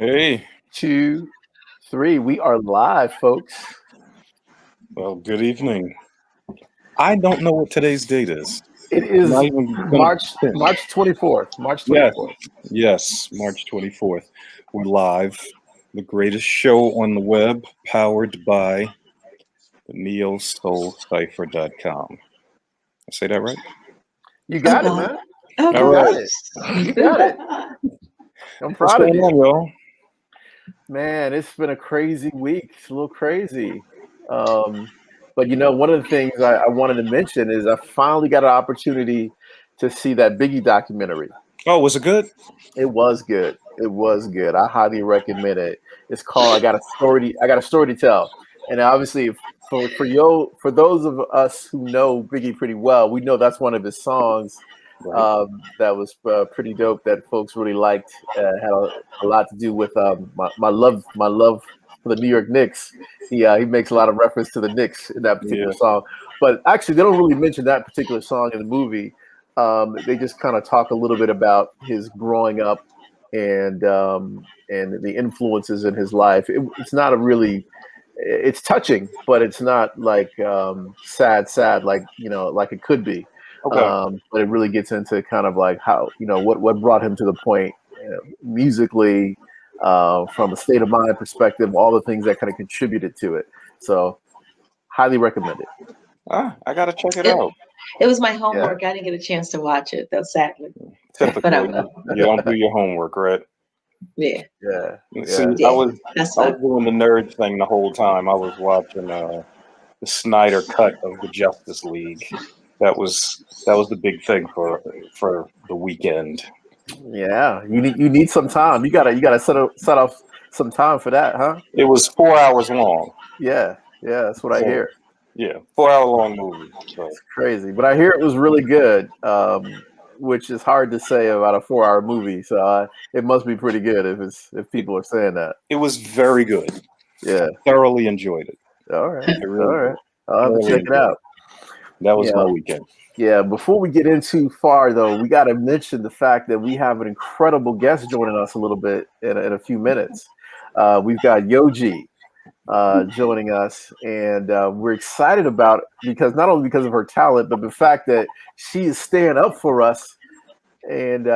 Hey. 2, 3. We are live, folks. Well, good evening. I don't know what today's date is. It is March 24th. March 24th. Yes, March 24th. We're live. The greatest show on the web, powered by the Neo Soul Cypher.com. I say that right? You got it, man. Oh, All right. You got it. I'm proud of you. On, y'all? Man, it's been a crazy week. It's a little crazy. But you know, one of the things I wanted to mention is I finally got an opportunity to see that Biggie documentary. Oh, was it good? It was good. It was good. I highly recommend it. It's called I Got a Story to Tell. And obviously for those of us who know Biggie pretty well, we know that's one of his songs. Right. That was pretty dope. That folks really liked. Had a lot to do with my love for the New York Knicks. He makes a lot of reference to the Knicks in that particular song. But actually, they don't really mention that particular song in the movie. They just kind of talk a little bit about his growing up and the influences in his life. It's not a really. It's touching, but it's not like sad like like it could be. Okay. But it really gets into kind of like how what brought him to the point musically, from a state of mind perspective, all the things that kind of contributed to it. So, highly recommend it. I gotta check it out. It was my homework. I didn't get a chance to watch it, though, sadly. Typically, you don't do your homework, right? Yeah. See, I was doing the nerd thing the whole time. I was watching the Snyder cut of the Justice League. That was the big thing for the weekend. Yeah, you need some time. You gotta set off some time for that, huh? It was 4 hours long. Yeah, that's what I hear. Yeah, 4 hour long movie. So. It's crazy, but I hear it was really good, which is hard to say about a 4 hour movie. So it must be pretty good if people are saying that. It was very good. Yeah, thoroughly enjoyed it. All right, all right. I'll have to check it out. That was my weekend. Yeah, before we get in too far, though, we got to mention the fact that we have an incredible guest joining us a little bit in a few minutes. We've got Yoji joining us, and we're excited about it because not only because of her talent, but the fact that she is staying up for us, and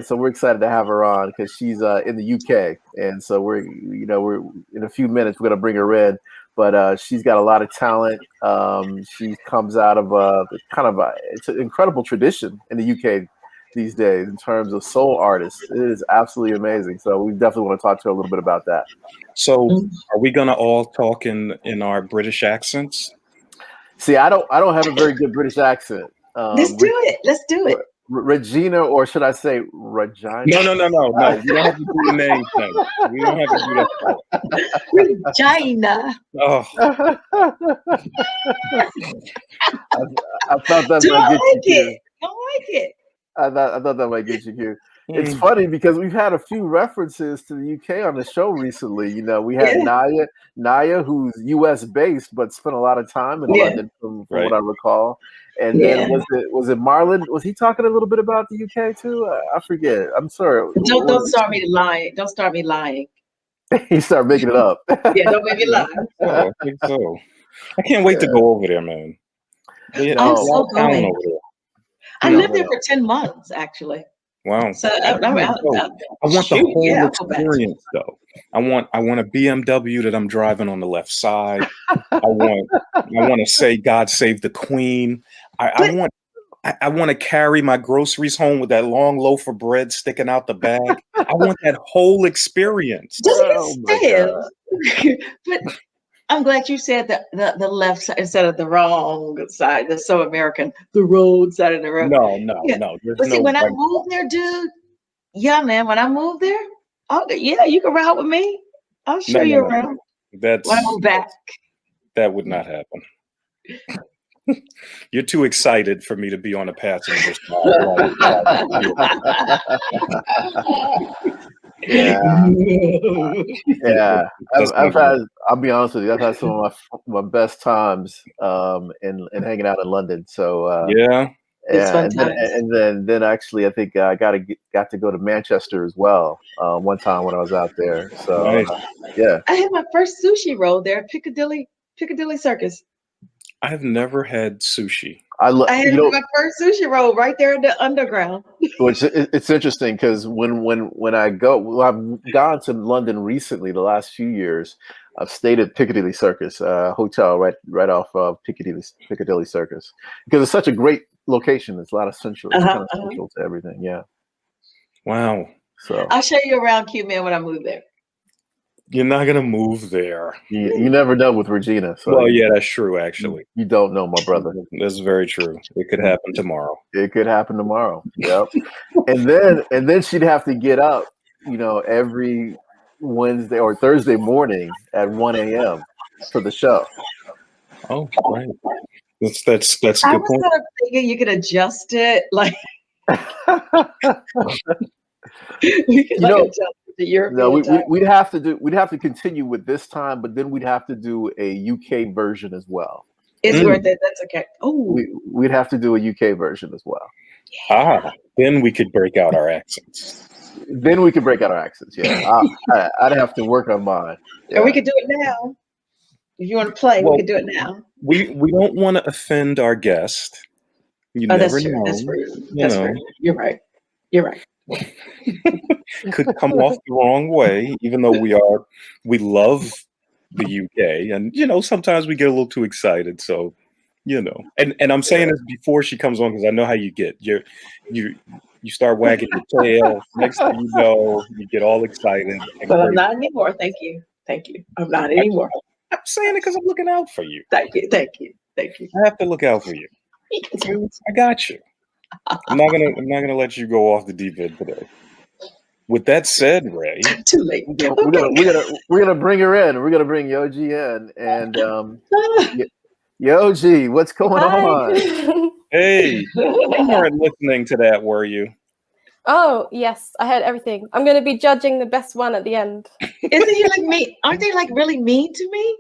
so we're excited to have her on because she's in the UK, and so we're in a few minutes we're gonna bring her in. But she's got a lot of talent. She comes out of it's an incredible tradition in the UK these days in terms of soul artists. It is absolutely amazing. So we definitely want to talk to her a little bit about that. So are we gonna all talk in our British accents? See, I don't have a very good British accent. Let's do it. Regina, or should I say Regina? No. You don't have to do the name thing. We don't have to do that. Regina. Oh. I thought that might get you cute. Don't like it. I thought that might get you cute. It's funny because we've had a few references to the UK on the show recently. We had Naya, who's US based but spent a lot of time in London, from what I recall. And then was it Marlon? Was he talking a little bit about the UK too? I forget. I'm sorry. Don't start me lying. Don't start me lying. You start making it up. Yeah, don't make me lie. I think so. I can't wait to go over there, man. I'm so going. I lived there for 10 months, actually. Wow. So I want the whole experience, though. I want a BMW that I'm driving on the left side. I want to say God save the Queen. I want to carry my groceries home with that long loaf of bread sticking out the bag. I want that whole experience. But I'm glad you said the left side instead of the wrong side. That's so American. The road side of the road. No. But see, when I moved there, dude, man, when I moved there, you can ride with me. I'll show you around. That's when I move back. That would not happen. You're too excited for me to be on a passenger side. Yeah. I'll be honest with you. I've had some of my best times in hanging out in London. So It's fun and then actually, I think I got to go to Manchester as well one time when I was out there. So Nice. yeah, I had my first sushi roll there, at Piccadilly Circus. I've never had sushi. I had my first sushi roll right there in the underground. Which it's interesting because when I go, well, I've gone to London recently. The last few years, I've stayed at Piccadilly Circus hotel right off of Piccadilly Circus because it's such a great location. It's a lot of central, it's kind of central to everything. Yeah. Wow. So I'll show you around, Q Man, when I move there. You're not gonna move there. You never know with Regina. So well, yeah, that's true. Actually, you don't know, my brother. That's very true. It could happen tomorrow. It could happen tomorrow. Yep. and then she'd have to get up, every Wednesday or Thursday morning at 1 a.m. for the show. Oh, right. That's a good point. I was kind of thinking you could adjust it, like we could adjust it to European time. We'd have to continue with this time, but then we'd have to do a UK version as well. It's worth it. That's okay. Oh, we'd have to do a UK version as well. Then we could break out our accents. Yeah, I'd have to work on mine. Yeah. Or we could do it now. If you want to play, we could do it now. We don't want to offend our guest. You never know. That's rude. That's rude. You're right. Could come off the wrong way, even though we love the UK, and sometimes we get a little too excited. So, and I'm saying this before she comes on because I know how you get. You start wagging your tail. Next thing you know, you get all excited. But I'm not anymore. Thank you. I'm not anymore. I'm saying it because I'm looking out for you. Thank you. I have to look out for you. I got you. I'm not gonna let you go off the deep end today. With that said, Ray, too late. We're gonna bring her in. We're gonna bring Yoji in, and Yoji, what's going on? Hey, you weren't listening to that, were you? Oh yes, I heard everything. I'm gonna be judging the best one at the end. Isn't he like me? Aren't they like really mean to me?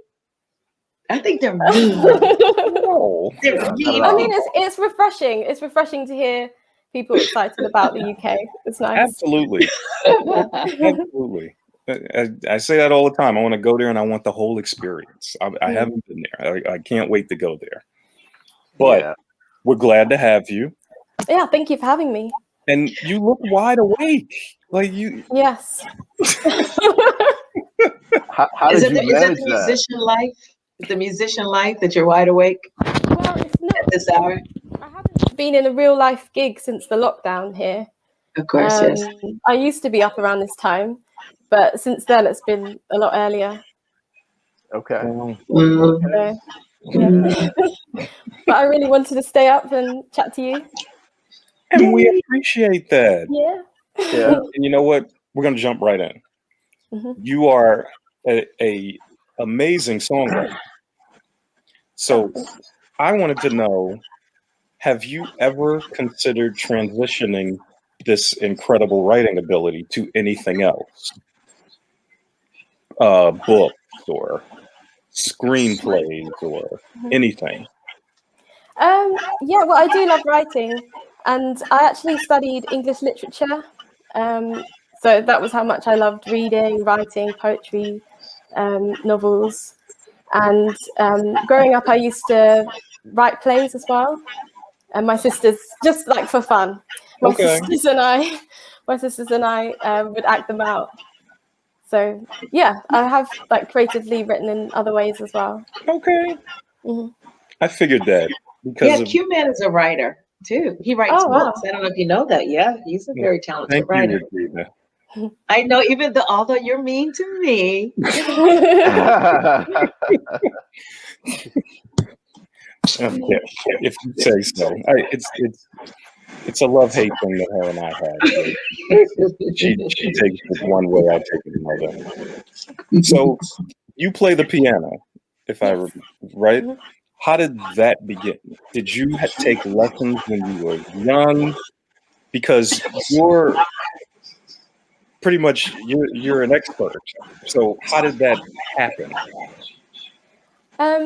I think they're mean. No. They're mean. I mean, it's refreshing. It's refreshing to hear people excited about the UK. It's nice. Absolutely. Absolutely. I say that all the time. I want to go there and I want the whole experience. I haven't been there. I can't wait to go there. But we're glad to have you. Yeah, thank you for having me. And you look wide awake. Like you. Yes. How did you manage the musician life? The musician life that you're wide awake? Well, it's not at this hour. I haven't been in a real life gig since the lockdown here. Of course, yes. I used to be up around this time, but since then it's been a lot earlier. Okay. So, but I really wanted to stay up and chat to you. And we appreciate that. Yeah. And you know what? We're going to jump right in. Mm-hmm. You are a amazing songwriter. So I wanted to know, have you ever considered transitioning this incredible writing ability to anything else? Books or screenplays or anything? Yeah, well, I do love writing, and I actually studied English literature. So that was how much I loved reading, writing, poetry, novels. And growing up, I used to write plays as well. And my sisters, just like for fun, my sisters and I would act them out. So yeah, I have like creatively written in other ways as well. Okay. Mm-hmm. I figured that because Q-Man is a writer too. He writes books. I don't know if you know that. Yeah, he's a very talented writer. I know, although you're mean to me. Okay, if you say so. It's a love-hate thing that her and I have. She takes it one way, I take it another. So you play the piano, if I remember, right? Mm-hmm. How did that begin? Did you take lessons when you were young? Because you're pretty much you're an expert. So how did that happen?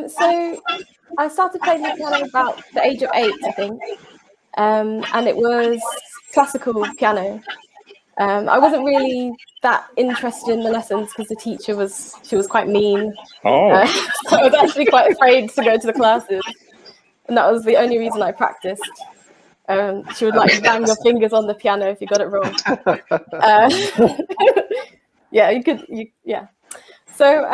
So I started playing the piano about the age of 8, I think. and it was classical piano. I wasn't really that interested in the lessons because the teacher was quite mean. Oh. So I was actually quite afraid to go to the classes, and that was the only reason I practiced. She would like bang your fingers on the piano if you got it wrong. Yeah, you could. Yeah. So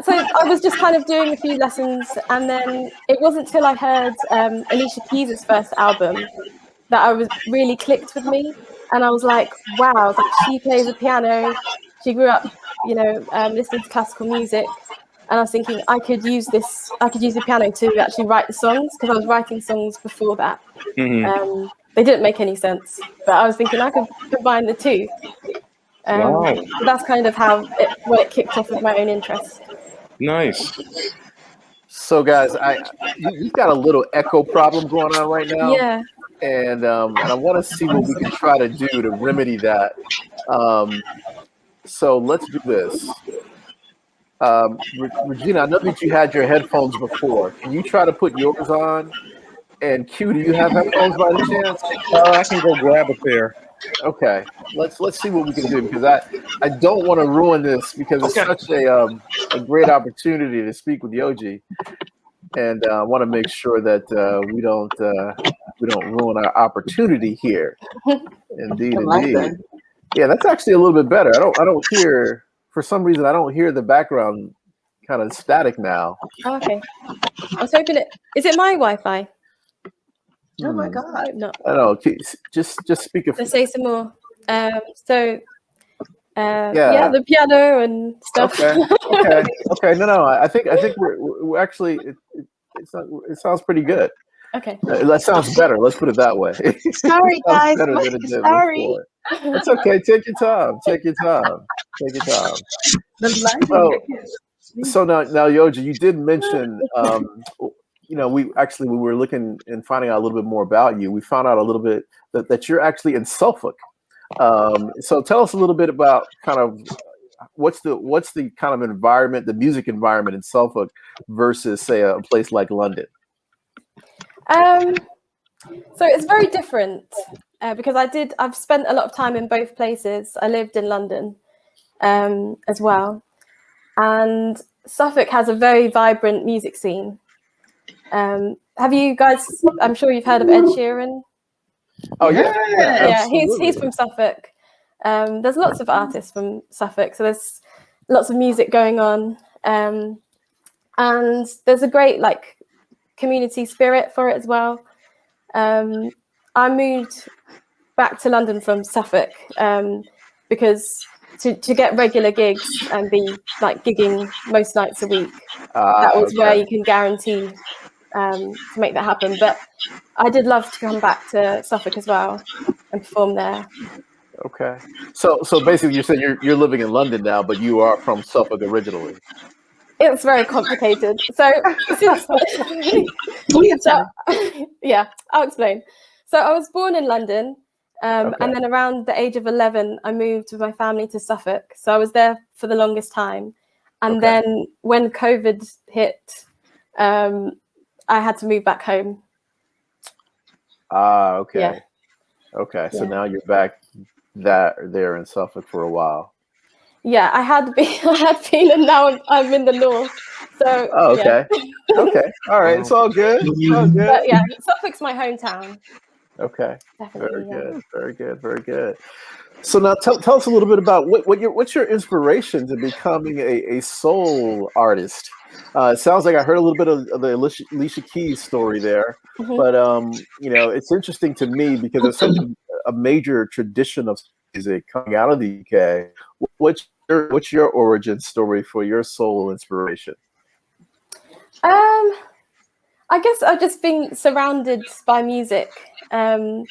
so I was just kind of doing a few lessons, and then it wasn't till I heard Alicia Keys' first album that I was really clicked with me, and I was like, wow, like she plays the piano. She grew up, listening to classical music, and I was thinking I could use the piano to actually write the songs, because I was writing songs before that. Mm-hmm. They didn't make any sense, but I was thinking I could combine the two. Wow. So that's kind of how it kicked off with my own interest. Nice. So guys, you've got a little echo problem going on right now. Yeah. And I want to see what we can try to do to remedy that. So let's do this. Regina, I know that you had your headphones before. Can you try to put yours on? And Q, do you have headphones by any chance? I can go grab a pair. Okay, let's see what we can do, because I don't want to ruin this, because it's such a great opportunity to speak with Yoji, and I want to make sure that we don't ruin our opportunity here. Indeed. Yeah, that's actually a little bit better. I don't hear, for some reason I don't hear the background kind of static now. Okay, I was hoping is it my Wi-Fi? Oh my God! No. I don't know. Just speak of. Let's say some more. Yeah, the piano and stuff. Okay. No. I think we're actually. It sounds pretty good. Okay. That sounds better. Let's put it that way. Sorry, guys. Sorry. It's okay. Take your time. So now, Yoji, you did mention. We were looking and finding out a little bit more about you. We found out a little bit that you're actually in Suffolk. So tell us a little bit about kind of what's the kind of environment, the music environment in Suffolk versus, say, a place like London. So it's very different because I've spent a lot of time in both places. I lived in London as well, and Suffolk has a very vibrant music scene. Have you guys? I'm sure you've heard of Ed Sheeran. Oh yeah, yeah. He's from Suffolk. There's lots of artists from Suffolk, so there's lots of music going on, and there's a great community spirit for it as well. I moved back to London from Suffolk because to get regular gigs and be gigging most nights a week, that was where you can guarantee to make that happen. But I did love to come back to Suffolk as well and perform there. Okay. So basically you're saying you're living in London now, but you are from Suffolk originally. It's very complicated. So yeah, I'll explain. So I was born in London, and then around the age of 11, I moved with my family to Suffolk. So I was there for the longest time. And then when COVID hit, I had to move back home. Okay. Yeah. Okay. So now you're back there in Suffolk for a while. Yeah, I had been, and now I'm in the north. So. Oh, okay. Yeah. Okay. All right. It's all good. But yeah, Suffolk's my hometown. Okay. Definitely. Very good. So now tell us a little bit about what's your inspiration to becoming a soul artist. It sounds like I heard a little bit of the Alicia Keys story there, but it's interesting to me because it's such a major tradition of music coming out of the UK. What's your origin story for your soul inspiration? I guess I've just been surrounded by music. I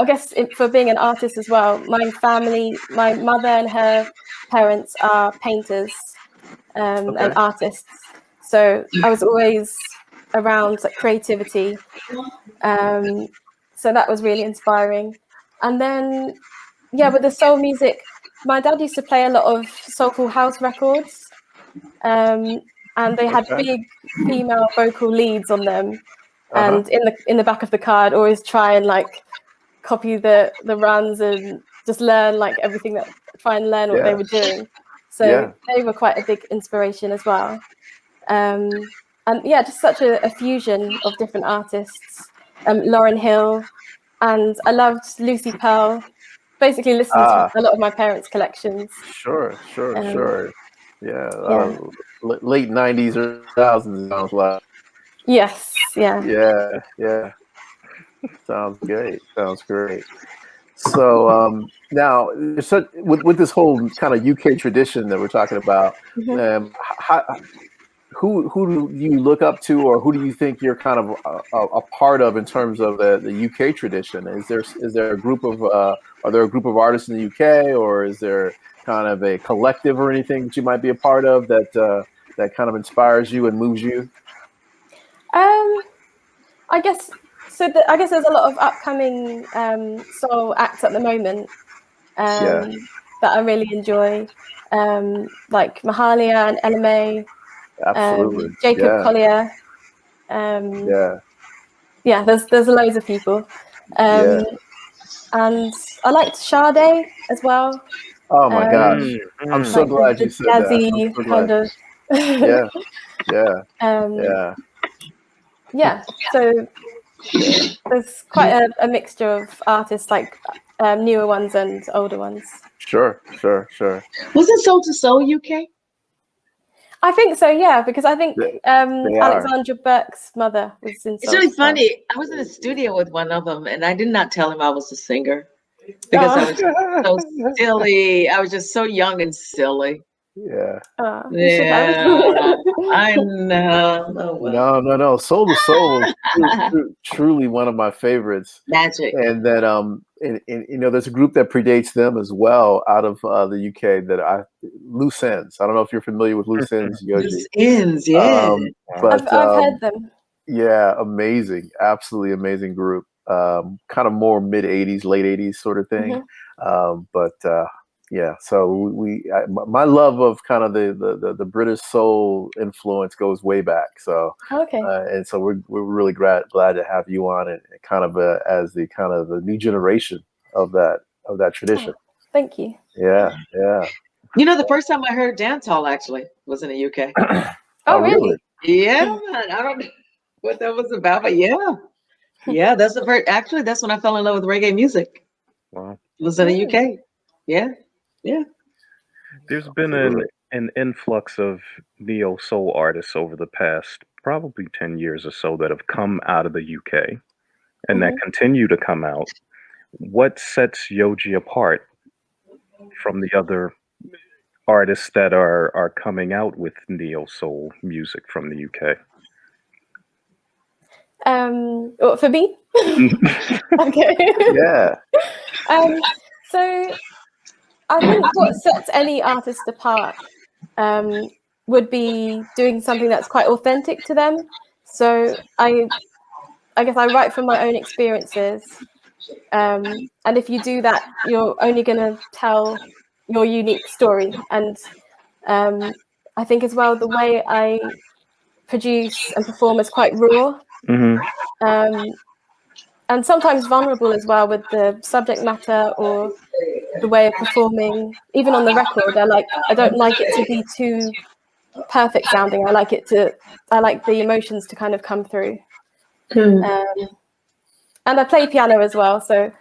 guess for being an artist as well, my family, my mother and her parents are painters and artists. So I was always around creativity. So that was really inspiring. And then, with the soul music, my dad used to play a lot of soulful house records. And they had big female vocal leads on them. And in the back of the car, I'd always try and like copy the runs and just learn like everything that try and learn what they were doing. So they were quite a big inspiration as well. And yeah, just such a fusion of different artists. Lauryn Hill, and I loved Lucy Pearl. Basically, listened to a lot of my parents' collections. Sure. Yeah. Late 90s or 2000s sounds like. Yes. Yeah. Yeah. Sounds great. So now, with this whole kind of UK tradition that we're talking about, who do you look up to, or who do you think you're kind of a part of in terms of the UK tradition? Is there a group of are there a group of artists in the UK, or is there kind of a collective or anything that you might be a part of that kind of inspires you and moves you? I guess so. I guess there's a lot of upcoming soul acts at the moment that I really enjoy, like Mahalia and LMA. Absolutely. Jacob Collier. Yeah, there's loads of people. And I liked Sade as well. Oh my gosh. I'm so like glad you said jazzy that. Kind of So there's quite a mixture of artists, like newer ones and older ones. Sure. Wasn't Soul to Soul UK? I think so, yeah, because I think Alexandra Burke's mother was in Soul. It's really funny. I was in a studio with one of them, and I did not tell him I was a singer because I was so silly. I was just so young and silly. Yeah. I know. No. Soul to Soul is truly one of my favorites. Magic. And that and you know, there's a group that predates them as well out of the UK that Loose Ends. I don't know if you're familiar with Loose Ends, Yoji. Loose Ends, yeah. But I've heard them. Yeah, amazing, absolutely amazing group. Kind of more mid '80s, late '80s sort of thing. Yeah, so my love of kind of the British soul influence goes way back. So and so we're really glad to have you on and kind of as the kind of the new generation of that tradition. Thank you. Yeah. You know, the first time I heard dancehall actually was in the UK. Oh, really? Yeah, man. I don't know what that was about, but yeah, that's the first. Actually, that's when I fell in love with reggae music. Wow, it was in the UK. Yeah. There's been an influx of neo soul artists over the past probably 10 years or so that have come out of the UK and that continue to come out. What sets Yoji apart from the other artists that are coming out with neo soul music from the UK? For me? Okay. Yeah. So I think what sets any artist apart would be doing something that's quite authentic to them. So I guess I write from my own experiences. And if you do that, you're only going to tell your unique story. And I think as well, the way I produce and perform is quite raw. And sometimes vulnerable as well with the subject matter or the way of performing. Even on the record, I don't like it to be too perfect sounding. I like the emotions to kind of come through. And I play piano as well, so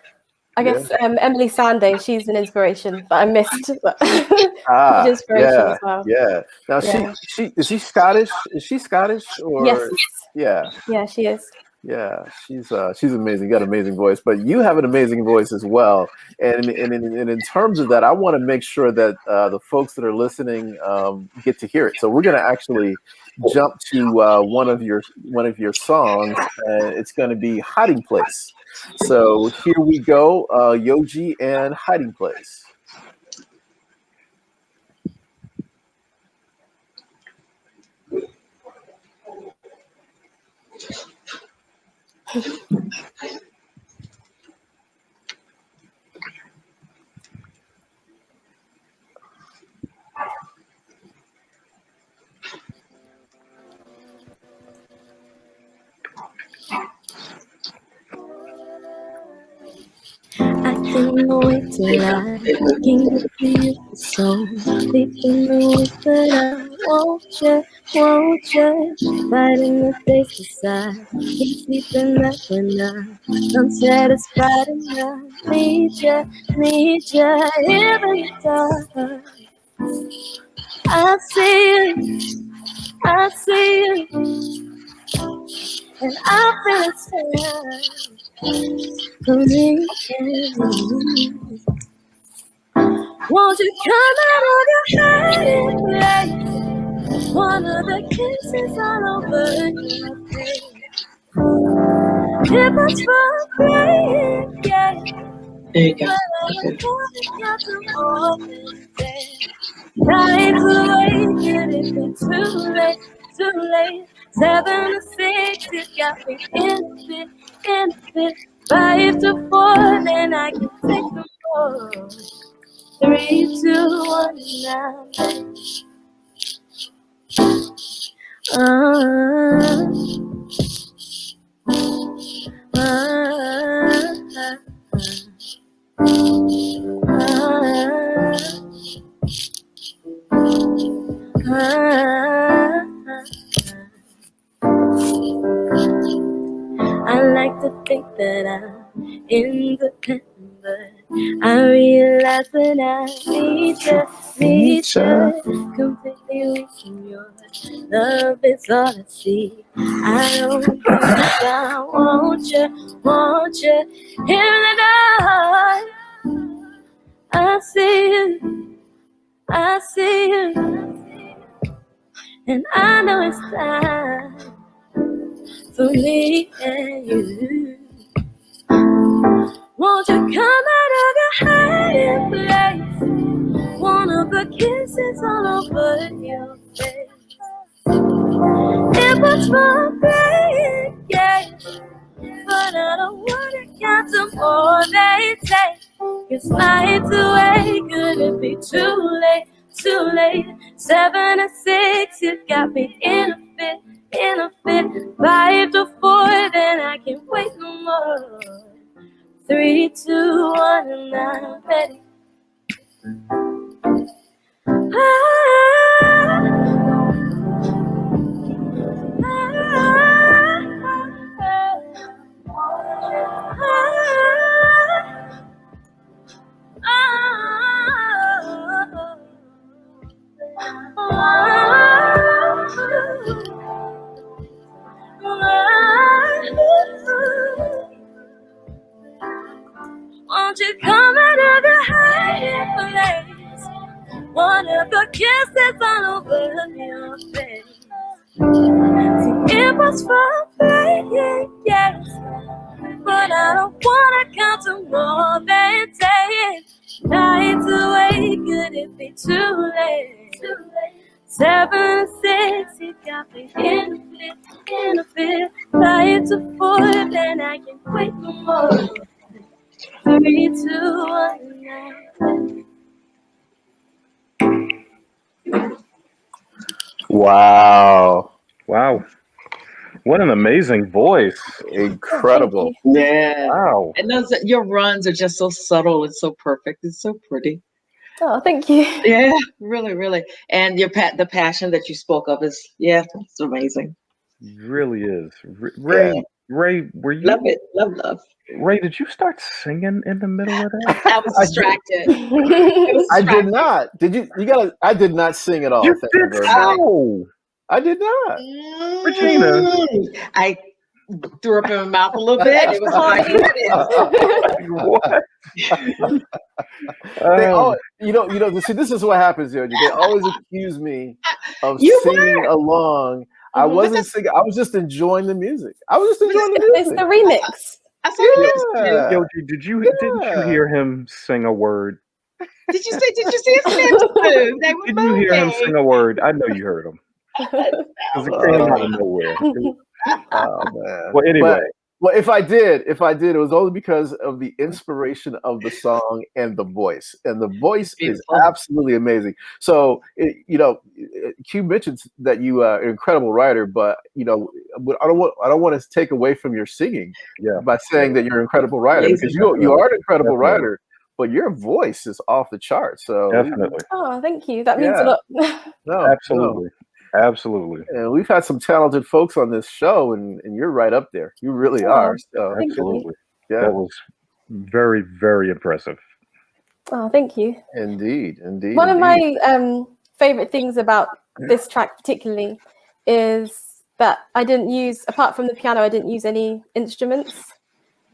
I guess Emily Sande, she's an inspiration that I missed. Inspiration as well. Yeah. Now she is she Scottish? Is she Scottish or? Yes. Yeah, she is. Yeah, she's amazing. Got an amazing voice, but you have an amazing voice as well. And in terms of that, I want to make sure that the folks that are listening get to hear it. So we're going to actually jump to one of your songs. It's going to be "Hiding Place." So here we go, Yoji and "Hiding Place." in the way till I can get to you for so deep in the way, but I won't you, fighting the days beside, can't sleep at night when I'm unsatisfied and I need you in the dark. I see you, and I feel it's time for me and you. Won't you come out of your hiding place? One of the kisses all over your face. It was for playing, yeah. There you go. Night away, could it be too late? 7 to 6, it got me in a bit. 5 to 4, then I can take no more. 3, 2, 1, now. I like to think that I'm independent, but I realize that I need you completely weak in your love is all I see. I don't understand, won't you hear the night? I see you, and I know it's time for me and you. Won't you come out of your hiding place? One of the kisses all over your face. It was for playing, yeah, but I don't wanna count to more they say. It's nights away, could it be too late? 7 to 6, you got me in a fit. 5 to 4, then I can't wait no more. 3, 2, 1, and I'm ready. Won't you come out of the hiding place? One of the kisses all over your face. See, it was for playing, yes, but I don't wanna count to more than 10. Nights away, could it be too late? 7 to 6, you got me in a fit. 5 to 4, then I can't wait no more. 3, 2, 1, now. Wow. What an amazing voice. Incredible. Yeah. Wow. And your runs are just so subtle and so perfect. It's so pretty. Oh, thank you. Yeah, really, really. And the passion that you spoke of is, it's amazing. It really is. Ray, were you? Love it. Love. Ray, did you start singing in the middle of that? I was distracted. I did not. Did you? I did not sing at all. You did so. I did not. Regina. I threw up in my mouth a little bit. It was what? See, this is what happens, Yoji. They always accuse me of singing along. I wasn't singing. I was just enjoying the music. It's the remix. Yoji, didn't you hear him sing a word? Did you see his lips move? They were Did you hear him sing a word? I know you heard him. Because it came out of nowhere. Oh man. Well, anyway. Well, if I did, it was only because of the inspiration of the song and the voice. And the voice is absolutely amazing. So, Q mentioned that you are an incredible writer, but I don't want to take away from your singing by saying that you're an incredible writer, because you are an incredible writer, but your voice is off the charts. So definitely. Oh, thank you. That means a lot. No, absolutely. Absolutely. And we've had some talented folks on this show, and you're right up there. You really are. So. Absolutely. Yeah. That was very, very impressive. Oh, thank you. Indeed. One of my favorite things about this track particularly is that I didn't use, apart from the piano, I didn't use any instruments.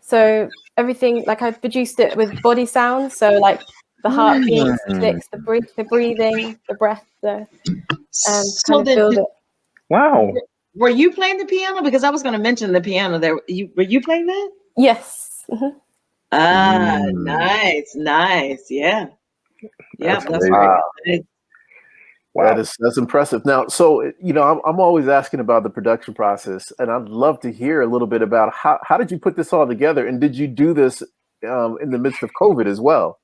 So everything, like I produced it with body sounds. So like the heartbeats, the clicks, the breathing, the breath, so wow. Were you playing the piano? Because I was going to mention the piano there. Were you playing that? Yes. Mm-hmm. Nice. Yeah. That's wow. Nice. Wow. That's impressive. Now, so I'm always asking about the production process, and I'd love to hear a little bit about how did you put this all together, and did you do this in the midst of COVID as well?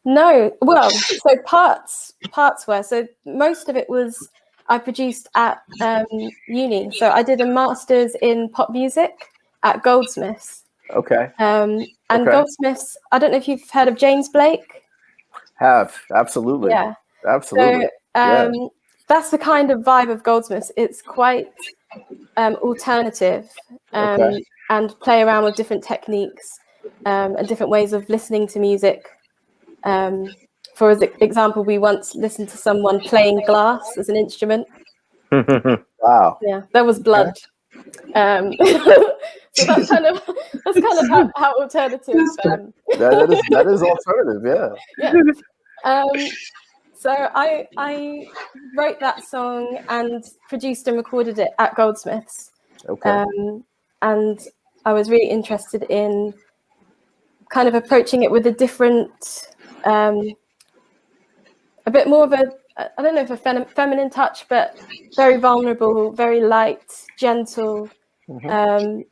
No, well, so parts were. So most of it was I produced at uni. So I did a master's in pop music at Goldsmiths. Okay. And Goldsmiths, I don't know if you've heard of James Blake. Absolutely. Yeah. Absolutely. So that's the kind of vibe of Goldsmiths. It's quite alternative and play around with different techniques and different ways of listening to music. For example, we once listened to someone playing glass as an instrument. Wow. Yeah, there was blood. So that's kind of how alternative. That is alternative. Yeah. So I wrote that song and produced and recorded it at Goldsmiths. Okay. And I was really interested in kind of approaching it with a different, a bit more of I don't know if a feminine touch, but very vulnerable, very light, gentle. Mm-hmm.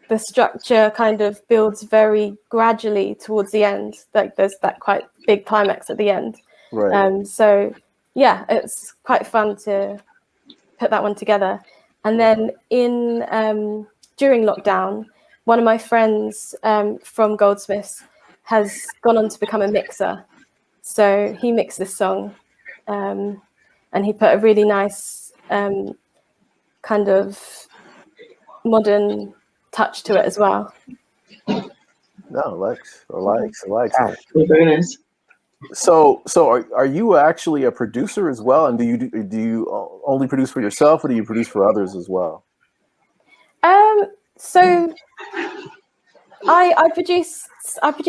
The structure kind of builds very gradually towards the end. Like there's that quite big climax at the end. Right. So yeah, it's quite fun to put that one together. And then during lockdown, one of my friends from Goldsmiths has gone on to become a mixer. So he mixed this song and he put a really nice kind of modern touch to it as well. No, likes. Very nice. So are you actually a producer as well? And do you only produce for yourself, or do you produce for others as well? So I produced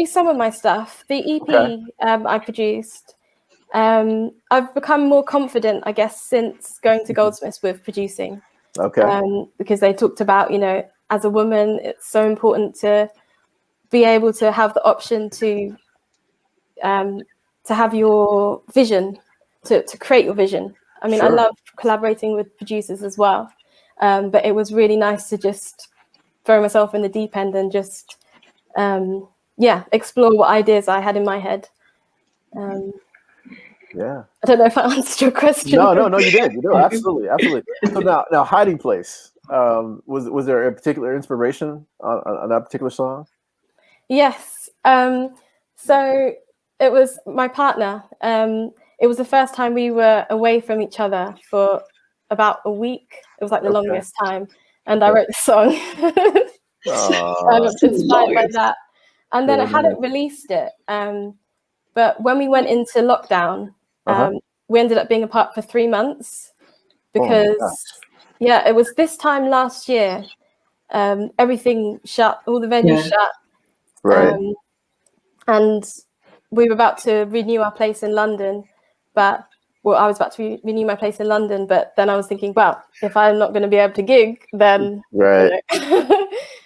some of my stuff. The EP I produced. I've become more confident, I guess, since going to Goldsmiths with producing. Okay. Because they talked about, as a woman, it's so important to be able to have the option to have your vision, to create your vision. I mean, sure. I love collaborating with producers as well, but it was really nice to just throw myself in the deep end and just, explore what ideas I had in my head. Yeah. I don't know if I answered your question. No, you did. You know, absolutely. So now, Hiding Place. Was there a particular inspiration on that particular song? Yes. So it was my partner. It was the first time we were away from each other for about a week. It was like the longest time. And I wrote the song. I was inspired by that. And then I hadn't released it. But when we went into lockdown, we ended up being apart for 3 months because, it was this time last year. Everything shut, all the venues shut. Right. And we were about to renew our place in London, I was about to renew my place in London, but then I was thinking, well, if I'm not going to be able to gig, then right.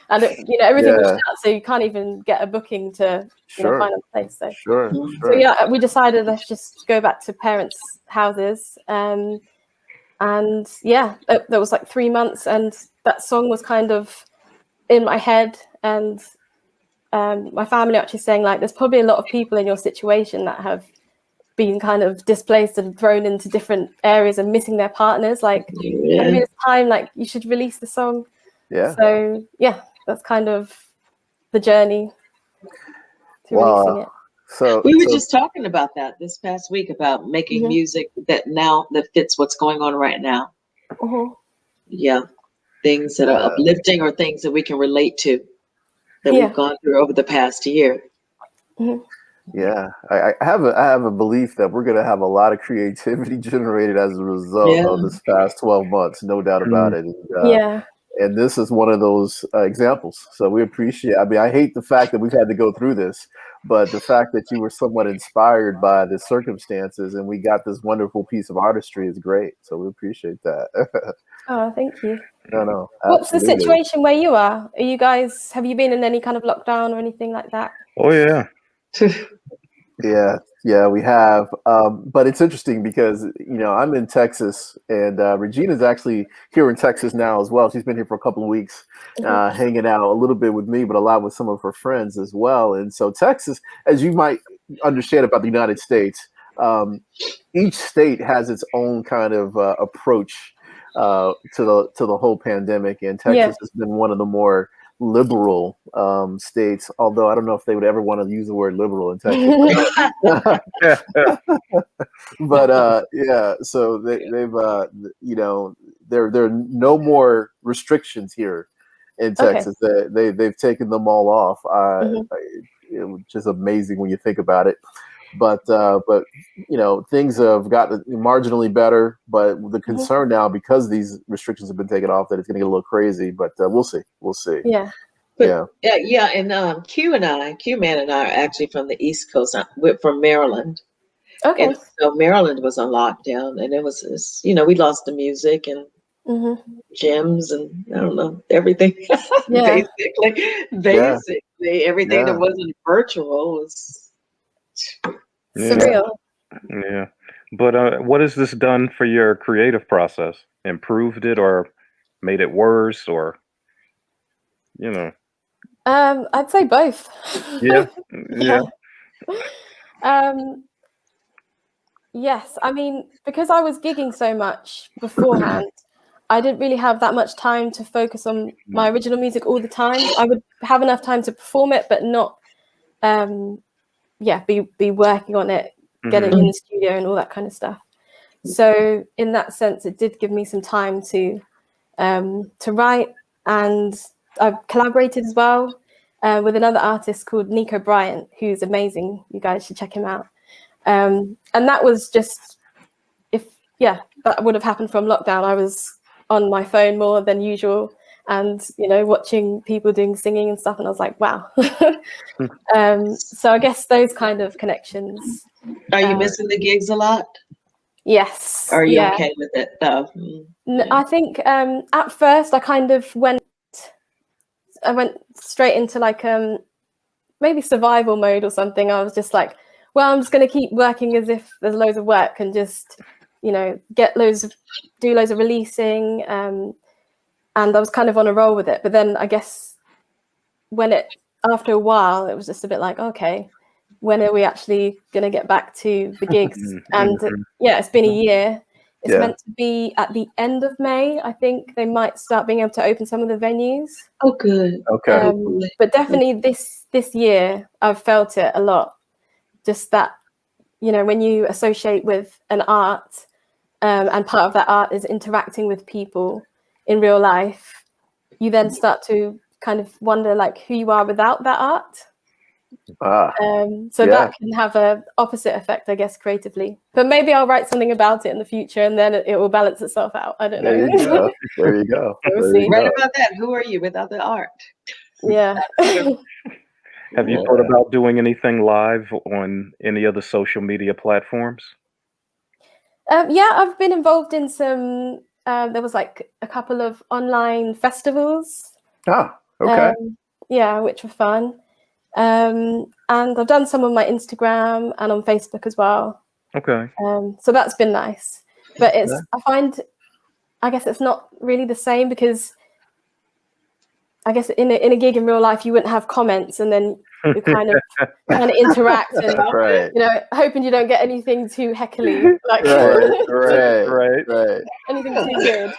And everything was shut, so you can't even get a booking to find a place. So So we decided let's just go back to parents' houses, and that was like 3 months, and that song was kind of in my head, and my family actually saying like, there's probably a lot of people in your situation that have been kind of displaced and thrown into different areas and missing their partners. Like maybe it's time, like you should release the song. Yeah. So yeah, that's kind of the journey to releasing it. So we were just talking about that this past week, about making music that fits what's going on right now. Yeah, things that are uplifting or things that we can relate to that we've gone through over the past year. Yeah, I have a belief that we're going to have a lot of creativity generated as a result of this past 12 months, no doubt about it. And this is one of those examples. So we appreciate. I mean, I hate the fact that we've had to go through this, but the fact that you were somewhat inspired by the circumstances and we got this wonderful piece of artistry is great. So we appreciate that. Oh, thank you. No. What's the situation where you are? Have you been in any kind of lockdown or anything like that? Oh yeah. Yeah, we have. But it's interesting because, I'm in Texas and Regina's actually here in Texas now as well. She's been here for a couple of weeks, hanging out a little bit with me, but a lot with some of her friends as well. And so Texas, as you might understand about the United States, each state has its own kind of approach to the whole pandemic. And Texas has been one of the more liberal states, although I don't know if they would ever want to use the word liberal in Texas. But so they've there are no more restrictions here in Texas. They've taken them all off, which is amazing when you think about it. But things have gotten marginally better. But the concern now, because these restrictions have been taken off, that it's going to get a little crazy. But we'll see. Yeah. And Q-Man and I are actually from the East Coast. We're from Maryland. Okay. And so Maryland was on lockdown, and it was, we lost the music and gyms and I don't know, everything. Basically, everything that wasn't virtual was surreal. Yeah. But what has this done for your creative process? Improved it or made it worse, or I'd say both. Yeah. Yes, I mean, because I was gigging so much beforehand, I didn't really have that much time to focus on my original music all the time. I would have enough time to perform it, but not be working on it, getting in the studio and all that kind of stuff. So in that sense, it did give me some time to write, and I've collaborated as well with another artist called Nico Bryant, who's amazing. You guys should check him out. And that was just, that would have happened from lockdown. I was on my phone more than usual and, watching people doing singing and stuff. And I was like, wow. So I guess those kind of connections. Are you missing the gigs a lot? Yes. Are you okay with it though? I think at first I went straight into like maybe survival mode or something. I was just like, well, I'm just going to keep working as if there's loads of work and just, do loads of releasing. And I was kind of on a roll with it. But then I guess after a while, it was just a bit like, okay, when are we actually going to get back to the gigs? And it's been a year. It's meant to be at the end of May. I think they might start being able to open some of the venues. Oh, good. Okay. But definitely this year, I've felt it a lot. Just that, when you associate with an art, and part of that art is interacting with people in real life, you then start to kind of wonder like who you are without that art. That can have an opposite effect, I guess, creatively. But maybe I'll write something about it in the future and then it will balance itself out. I don't know. There you go. Right about that. Who are you without the art? Yeah. Have you thought about doing anything live on any other social media platforms? I've been involved in some, there was like a couple of online festivals. Okay. Which were fun. And I've done some on my Instagram and on Facebook as well. Okay. So that's been nice. But I guess it's not really the same because I guess in a gig in real life, you wouldn't have comments, and then you kind of interact and right. hoping you don't get anything too heckly, like right. anything too good.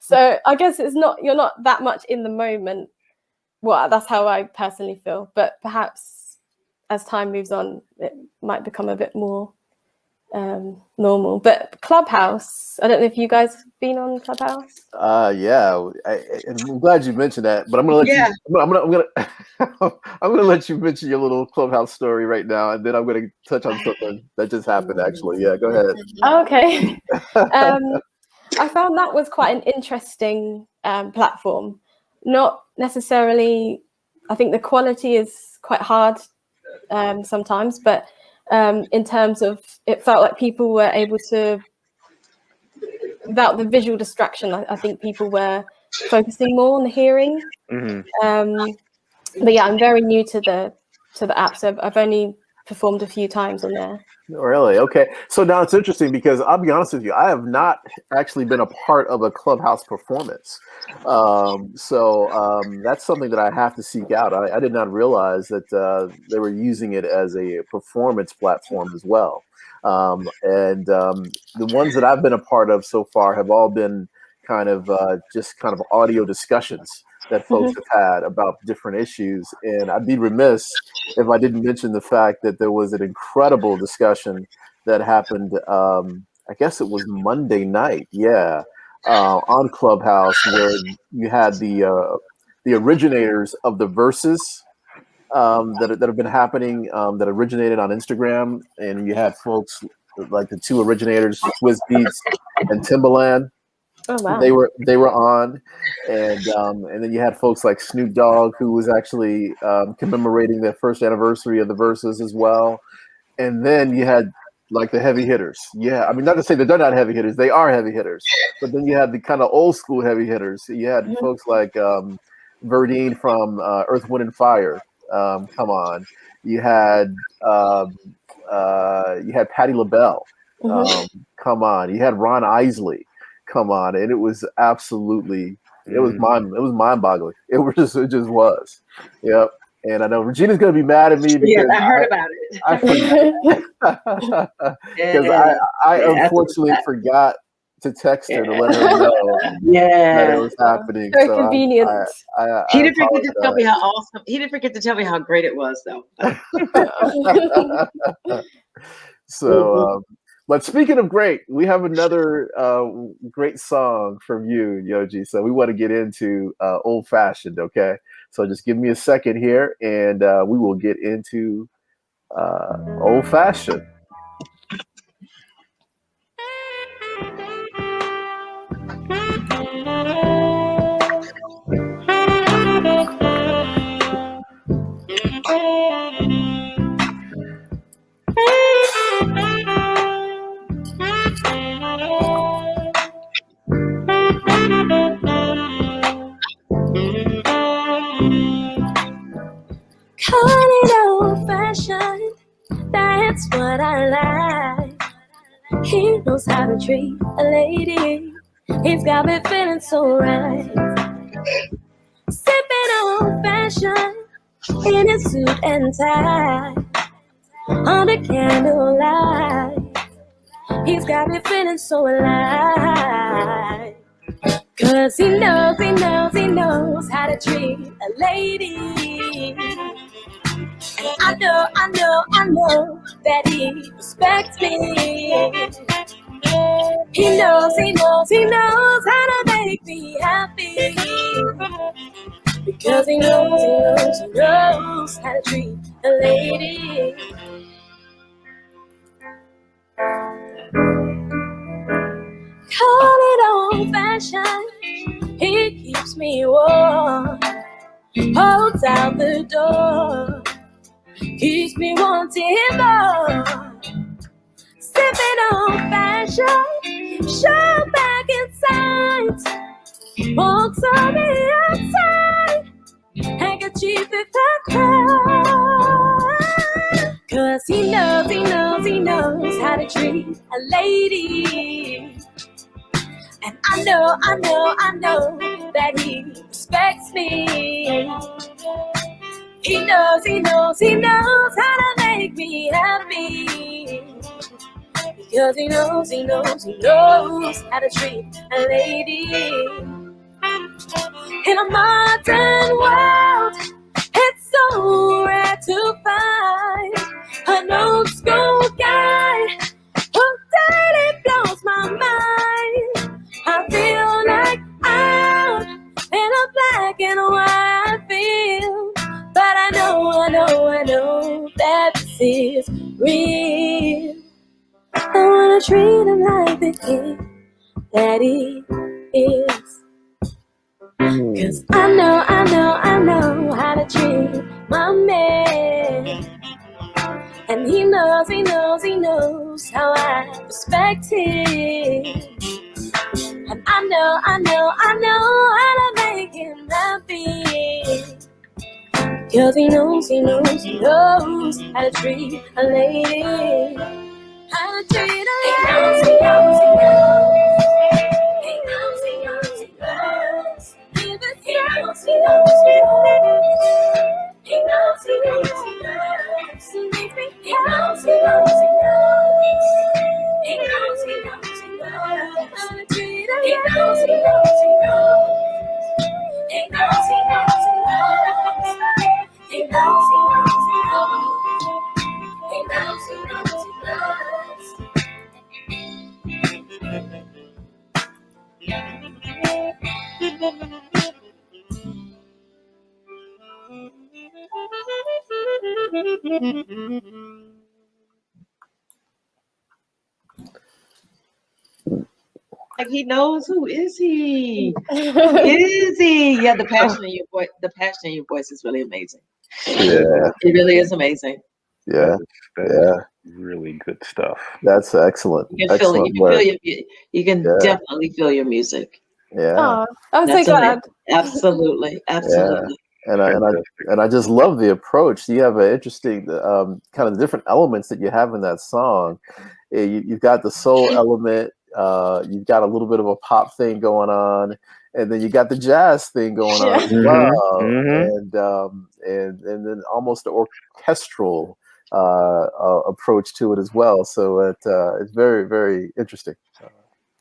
So I guess you're not that much in the moment. Well, that's how I personally feel. But perhaps as time moves on, it might become a bit more normal. But Clubhouse, I don't know if you guys have been on Clubhouse. Yeah, I'm glad you mentioned that. But I'm gonna let you. I'm gonna let you mention your little Clubhouse story right now, and then I'm gonna touch on something that just happened. Actually, yeah, go ahead. Okay. I found that was quite an interesting platform. Not necessarily. I think the quality is quite hard sometimes, but in terms of, it felt like people were able to, without the visual distraction, I think people were focusing more on the hearing. But yeah, I'm very new to the app, so I've only performed a few times on there. Really? Okay. So now it's interesting because I'll be honest with you, I have not actually been a part of a Clubhouse performance. So that's something that I have to seek out. I did not realize that they were using it as a performance platform as well. And the ones that I've been a part of so far have all been kind of audio discussions that folks have had about different issues. And I'd be remiss if I didn't mention the fact that there was an incredible discussion that happened, I guess it was Monday night, on Clubhouse, where you had the originators of the verses that have been happening, that originated on Instagram. And you had folks like the two originators, Swizz Beatz and Timbaland. Oh, wow. They were on, and then you had folks like Snoop Dogg, who was actually commemorating the first anniversary of the verses as well. And then you had like the heavy hitters. Yeah, I mean, not to say that they're not heavy hitters, they are heavy hitters. But then you had the kind of old school heavy hitters. You had folks like Verdine from Earth, Wind and Fire. Come on, you had Patti LaBelle. Come on, you had Ron Isley. Come on, and it was absolutely, it was mind-boggling. It just was. Yep. And I know Regina's gonna be mad at me because I heard about it. Because I unfortunately forgot to text her to let her know that it was happening. So convenient. He didn't forget to tell me how awesome. He didn't forget to tell me how great it was, though. So. But speaking of great, we have another great song from you, Yoji. So we want to get into Old Fashioned, okay? So just give me a second here, and we will get into Old Fashioned. Call it old fashioned, that's what I like. He knows how to treat a lady, he's got me feeling so right. Sipping old fashioned in his suit and tie, under candlelight, he's got me feeling so alive. Cause he knows how to treat a lady. And I know that he respects me. He knows how to make me happy. Because he knows how to treat a lady. Call it old fashioned, he keeps me warm, holds down the door, keeps me wanting more. Sipping old fashioned, show back inside, walks on the outside, handkerchief if I cry. Cause he knows how to treat a lady. And I know that he respects loves me. He knows how to make me happy. Because he knows how to treat a lady. In a modern world, it's so rare to find an old school guy who daily blows my mind. I feel like I'm in a black and white field, but I know that this is real. I wanna treat him like the king that he is. 'Cause I know how to treat my man. And he knows how I respect him. And I know how to make him happy. 'Cause he knows how to treat a lady. How to treat a lady. He knows. He knows. Like he knows. Who is he? Who is he? Yeah, the passion in your voice. The passion in your voice is really amazing. Yeah, it really is amazing. Yeah, really good stuff. That's excellent. You can feel it. You can definitely feel your music. Yeah. Oh, I'm so glad. Absolutely. Yeah. And I just love the approach. You have an interesting kind of different elements that you have in that song. You've got the soul element. You've got a little bit of a pop thing going on, and then you got the jazz thing going on as well, and then almost an orchestral approach to it as well. So it's very, very interesting.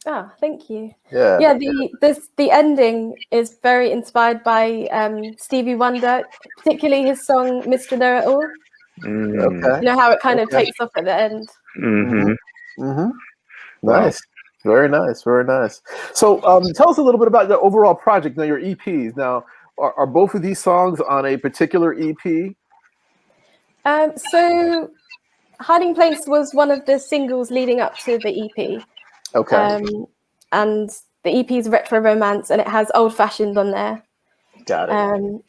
Oh, thank you. Yeah. The ending is very inspired by Stevie Wonder, particularly his song "Mr. Know It All." Okay. You know how it kind of takes off at the end. Nice. Very nice. Very nice. So tell us a little bit about the overall project. Now, your EPs. Now, are both of these songs on a particular EP? So Hiding Place was one of the singles leading up to the EP. Okay. And the EP is Retro Romance, and it has Old Fashioned on there. Got it.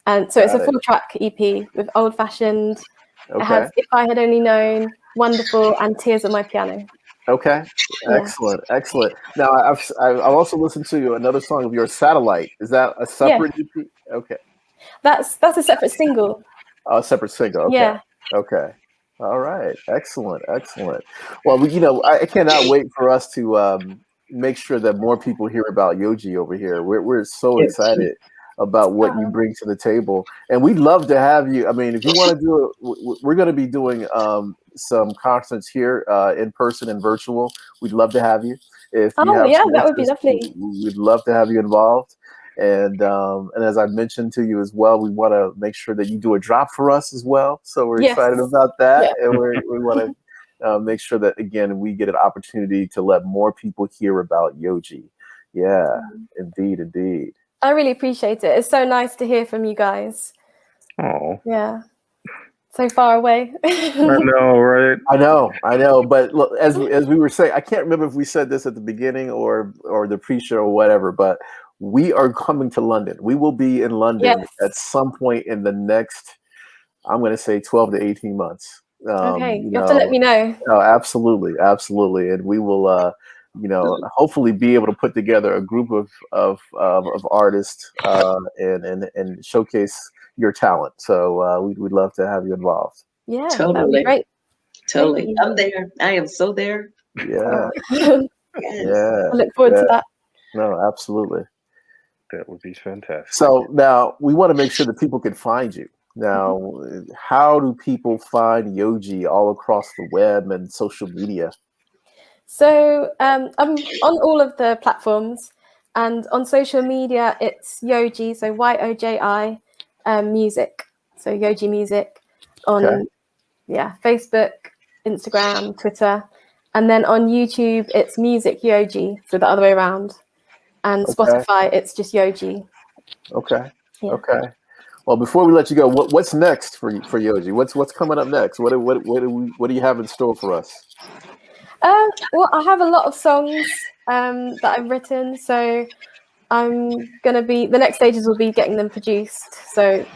And so it's a full track EP with Old Fashioned. Okay. It has If I Had Only Known, Wonderful, and Tears on My Piano. Okay. Excellent. Now, I've also listened to another song of yours, Satellite. Is that a separate EP? Okay. That's a separate single. Oh, a separate single. Okay. Yeah. Okay. All right. Excellent. Well, I cannot wait for us to make sure that more people hear about Yoji over here. We're so excited about what you bring to the table, and we'd love to have you. I mean, if you want to do it, we're going to be doing some concerts here in person and virtual. We'd love to have you. If you have that would be lovely. We'd love to have you involved. And as I mentioned to you as well, we want to make sure that you do a drop for us as well. So we're excited about that, and we want to make sure that again we get an opportunity to let more people hear about Yoji. Yeah, indeed. I really appreciate it. It's so nice to hear from you guys. Oh, yeah. So far away. I know, right? I know. But look, as we were saying, I can't remember if we said this at the beginning or the pre-show or whatever, but we are coming to London. We will be in London at some point in the next, I'm going to say 12 to 18 months. Okay, you have to let me know. Oh, absolutely. And we will, hopefully be able to put together a group of artists and showcase your talent. So we'd love to have you involved. Yeah, totally. Great. Totally. I'm there. I am so there. Yeah. Yes. Yeah. I look forward to that. No, absolutely. That would be fantastic. So now we want to make sure that people can find you. Now, how do people find Yoji all across the web and social media? So I'm on all of the platforms, and on social media, it's Yoji, so Yoji music. So Yoji music on Facebook, Instagram, Twitter. And then on YouTube, it's Music Yoji, so the other way around. And Spotify, it's just Yoji. Okay. Yeah. Okay. Well, before we let you go, what's next for Yoji? What's coming up next? What do you have in store for us? Well, I have a lot of songs that I've written, so I'm gonna be the next stages will be getting them produced. So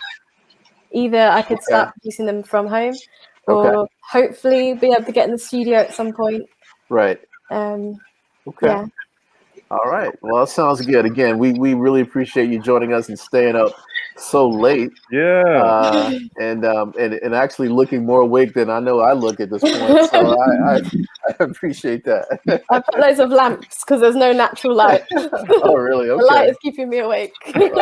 either I could start producing them from home, or hopefully be able to get in the studio at some point. Right. Yeah. All right. Well, that sounds good. Again, we really appreciate you joining us and staying up so late. Yeah. And actually looking more awake than I know I look at this point. So I appreciate that. I put loads of lamps because there's no natural light. Oh, really? Okay. The light is keeping me awake. All right.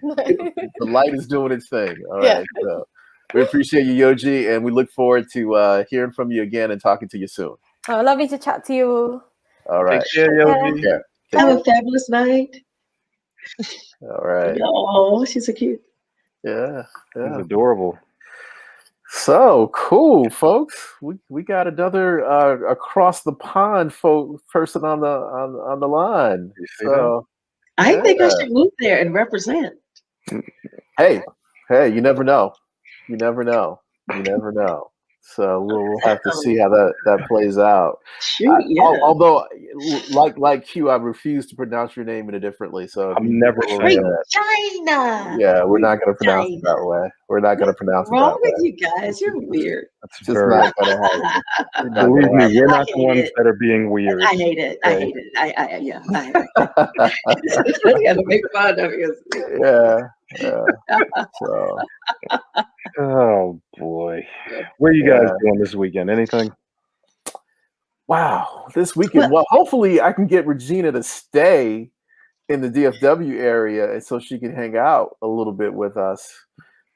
Well, the light is doing its thing. All right. So we appreciate you, Yoji, and we look forward to hearing from you again and talking to you soon. Oh, lovely to chat to you all. All right. Take care, Yoji. Yeah. Have a fabulous night. All right. Oh, she's so cute. Yeah. It's adorable. So cool, folks. We got another across the pond person on the line. So I think I should move there and represent. Hey, you never know. You never know. So we'll have to see how that plays out. Shoot, Although, like Q, I refuse to pronounce your name differently. So I'm never saying that. China. Yeah, we're not going to pronounce it that way. We're not going to pronounce it that way. What's wrong with you guys? You're weird. That's just not going to happen. Believe me, we're not the ones that are being weird. I hate it. I hate it. I hate it. I gotta make fun of you. Yeah. So. Oh boy, where are you guys doing this weekend? Anything? Wow, this weekend. Well, hopefully I can get Regina to stay in the DFW area, and so she can hang out a little bit with us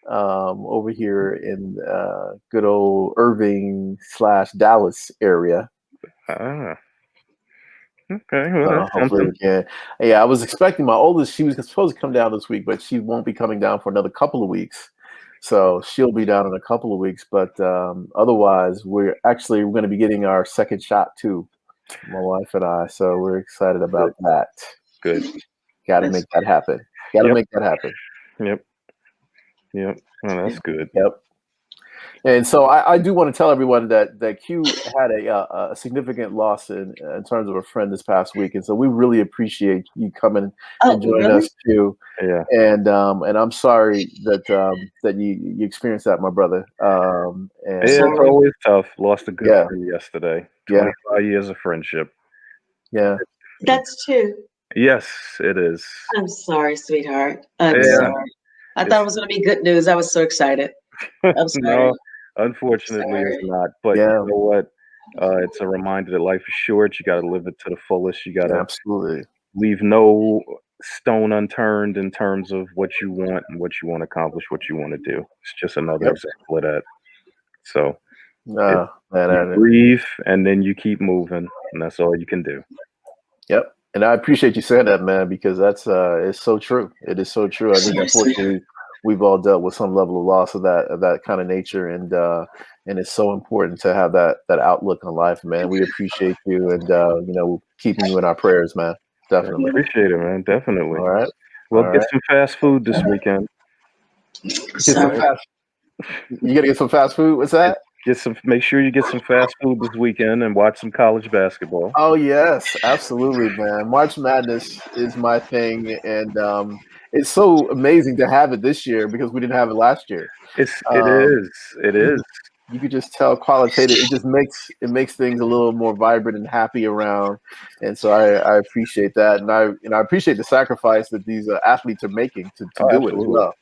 over here in good old Irving / Dallas area. Okay. Well, hopefully we can. Yeah, I was expecting my oldest. She was supposed to come down this week, but she won't be coming down for another couple of weeks. So she'll be down in a couple of weeks. But otherwise, we're going to be getting our second shot too, my wife and I. So we're excited about that. Good. Got to make that happen. Make that happen. Yep. Oh, that's good. Yep. And so I do want to tell everyone that Q had a significant loss in terms of a friend this past week, and so we really appreciate you coming and joining us, Q. Yeah. And I'm sorry that you experienced that, my brother. It's always tough. Lost a good friend yesterday. 25 years of friendship. Yeah. That's true. Yes, it is. I'm sorry, sweetheart. I'm sorry. I thought it was going to be good news. I was so excited. I'm sorry. No, unfortunately, it's not. But you know what? It's a reminder that life is short. You got to live it to the fullest. You got to absolutely leave no stone unturned in terms of what you want and what you want to accomplish, what you want to do. It's just another example of that. So you breathe and then you keep moving, and that's all you can do. Yep. And I appreciate you saying that, man, because that's it's so true. It is so true. I think unfortunately we've all dealt with some level of loss of that kind of nature, and it's so important to have that outlook on life, man. We appreciate you, and keeping you in our prayers, man. Definitely appreciate it, man. Definitely. All right. Well, get some fast food this weekend. You gotta get some fast food. What's that? Make sure you get some fast food this weekend and watch some college basketball. Oh yes, absolutely, man. March Madness is my thing, and it's so amazing to have it this year because we didn't have it last year. It is. You could just tell qualitative. It just makes things a little more vibrant and happy around, and so I appreciate that, and I appreciate the sacrifice that these athletes are making to do it as well,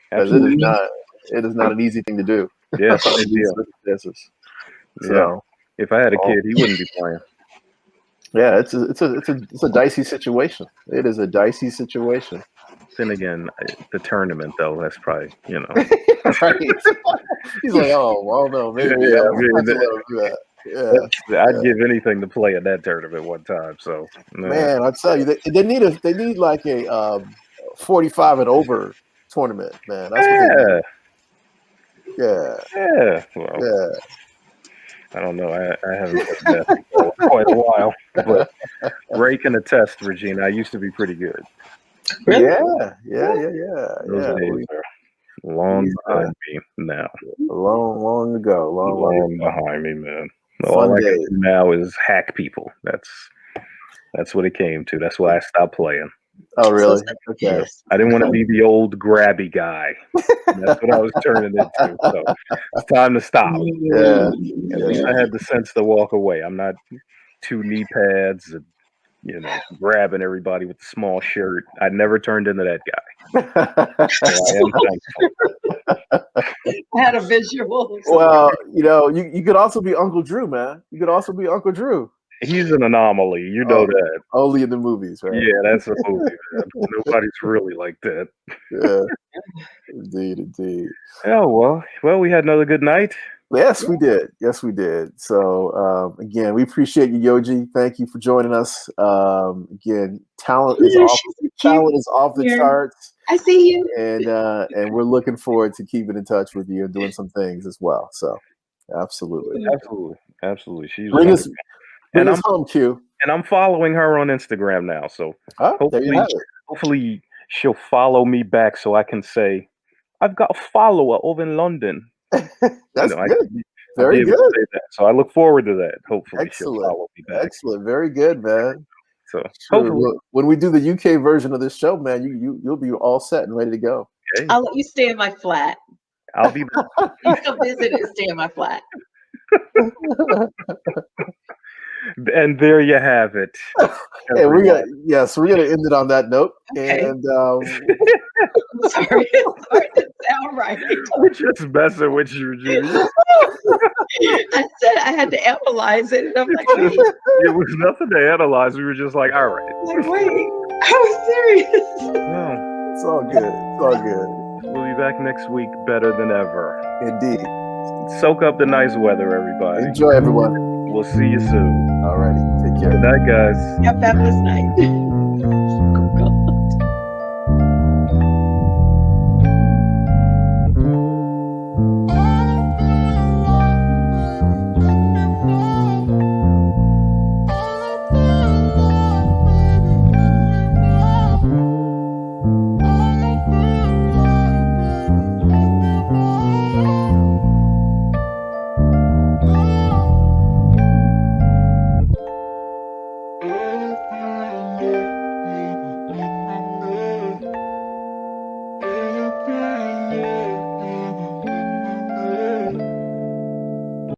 because it is not an easy thing to do. Yes, So if I had a kid, he wouldn't be playing. Yeah, it's a dicey situation. It is a dicey situation. Then again, the tournament though, that's probably Right. He's like, oh, well, no, maybe I'd give anything to play in that tournament one time. So man, I tell you, they need like a 45 and over tournament, man. That's what they need. Yeah. Well, I don't know. I haven't played that for quite a while, but Ray can attest, Regina. I used to be pretty good. Really? Those days are long behind me now. Long ago. Long behind me, man. All I can do now is hack people. That's what it came to. That's why I stopped playing. Oh, really? Okay. I didn't want to be the old grabby guy. That's what I was turning into. So it's time to stop. Yeah. At least I had the sense to walk away. I'm not 2 knee pads and grabbing everybody with the small shirt. I never turned into that guy. So I had a visual. Well, you could also be Uncle Drew, man. You could also be Uncle Drew. He's an anomaly, that. Only in the movies, right? Yeah, that's a movie, man. Nobody's really like that. Yeah, indeed. Oh, well, we had another good night. Yes, we did. So, again, we appreciate you, Yoji. Thank you for joining us. Again, talent is off the charts. I see you. And we're looking forward to keeping in touch with you and doing some things as well. So, absolutely. She's Bring us home, Q. And I'm following her on Instagram now. So hopefully she'll follow me back so I can say, I've got a follower over in London. That's good. Very good. So I look forward to that. Hopefully she'll follow me back. Excellent. Very good, man. So when we do the UK version of this show, man, you'll be all set and ready to go. Okay. I'll let you stay in my flat. I'll be there. You come visit and stay in my flat. And there you have it. Hey, we're gonna end it on that note. Okay. And I'm sorry, it didn't sound right. We're just messing with you, Judy. I said I had to analyze it, and I'm like, wait. It was nothing to analyze. We were just like, all right. Like, wait, I was serious. No, it's all good. We'll be back next week better than ever. Indeed. Soak up the nice weather, everybody. Enjoy, everyone. We'll see you soon. Alrighty. Take care. Good night, guys. Have a fabulous night.